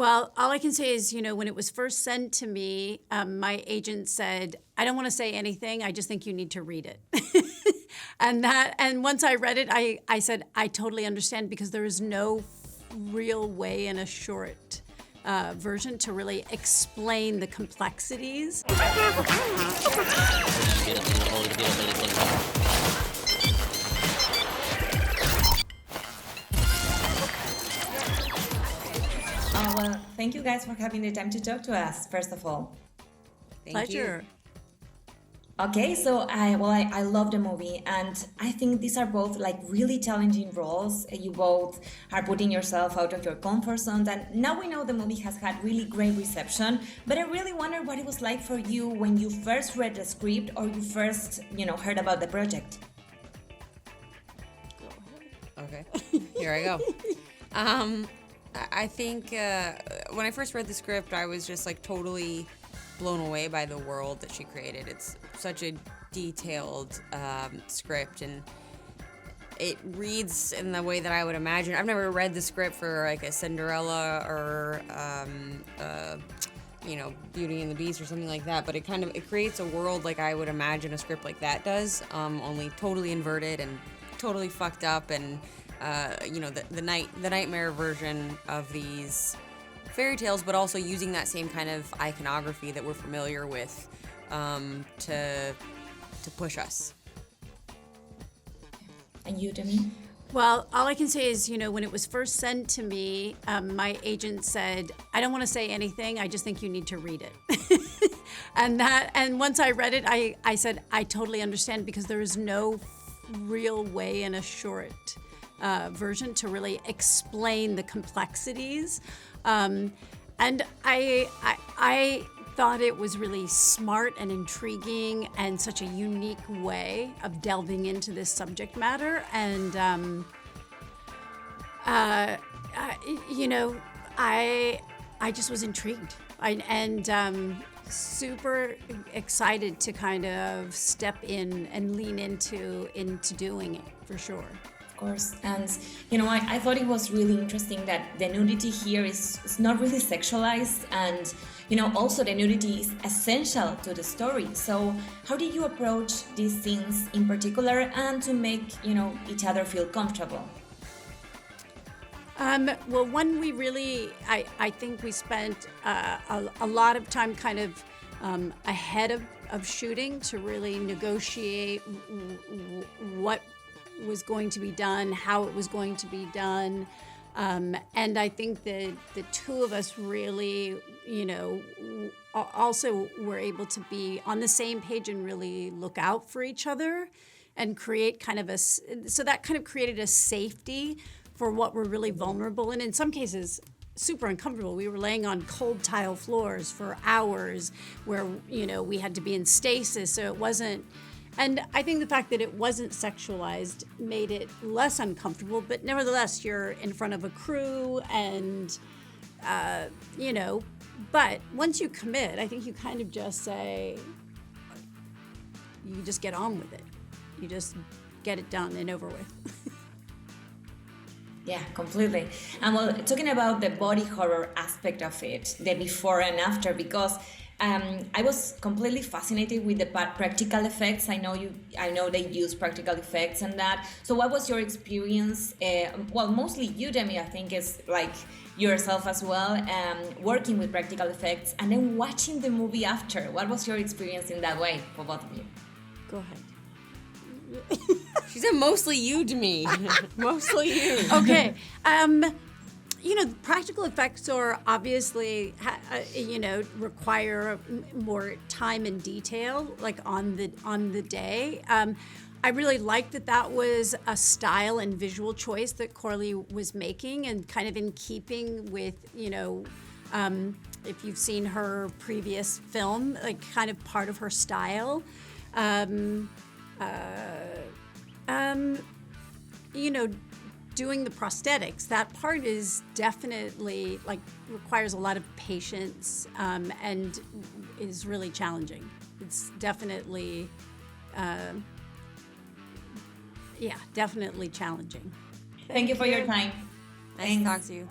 Well, all I can say is, when it was first sent to me, my agent said, I don't want to say anything. I just think you need to read it. And once I read it, I said, I totally understand, because there is no real way in a short version to really explain the complexities. Well, thank you guys for having the time to talk to us, first of all. Pleasure. Okay, so I love the movie, and I think these are both like really challenging roles. You both are putting yourself out of your comfort zone, and now we know the movie has had really great reception, but I really wonder what it was like for you when you first read the script or you first, heard about the project. Okay, here I go. I think when I first read the script, I was just like totally blown away by the world that she created. It's such a detailed script, and it reads in the way that I would imagine. I've never read the script for like a Cinderella or Beauty and the Beast or something like that, but it creates a world like I would imagine a script like that does, only totally inverted and totally fucked up, and the nightmare version of these fairy tales, but also using that same kind of iconography that we're familiar with to push us. And you, Demi? Well, all I can say is, when it was first sent to me, my agent said, I don't want to say anything. I just think you need to read it. And once I read it, I said, I totally understand, because there is no real way in a short version to really explain the complexities. And I thought it was really smart and intriguing and such a unique way of delving into this subject matter. And, I just was intrigued and super excited to kind of step in and lean into doing it, for sure. Of course, and I thought it was really interesting that the nudity here is not really sexualized, and also the nudity is essential to the story. So how did you approach these scenes in particular, and to make each other feel comfortable? Well, one, we really, I think we spent a lot of time kind of ahead of shooting to really negotiate what was going to be done, how it was going to be done. And I think that the two of us really, also were able to be on the same page and really look out for each other and create so that kind of created a safety for what we're really vulnerable in some cases, super uncomfortable. We were laying on cold tile floors for hours where, we had to be in stasis, so it wasn't. And I think the fact that it wasn't sexualized made it less uncomfortable, but nevertheless, you're in front of a crew and, but once you commit, I think you kind of just say, you just get on with it. You just get it done and over with. Yeah, completely. And talking about the body horror aspect of it, the before and after, because I was completely fascinated with the practical effects. I know they use practical effects and that. So what was your experience? Mostly you, Demi, I think is like yourself as well, working with practical effects and then watching the movie after. What was your experience in that way for both of you? Go ahead. She said mostly you to me. Mostly you. Okay. Practical effects are obviously, require more time and detail, like on the day. I really liked that was a style and visual choice that Coralie was making, and kind of in keeping with, if you've seen her previous film, like kind of part of her style. Doing the prosthetics, that part is definitely requires a lot of patience, and is really challenging. It's definitely, definitely challenging. Thank you for your time. Nice to talk to you.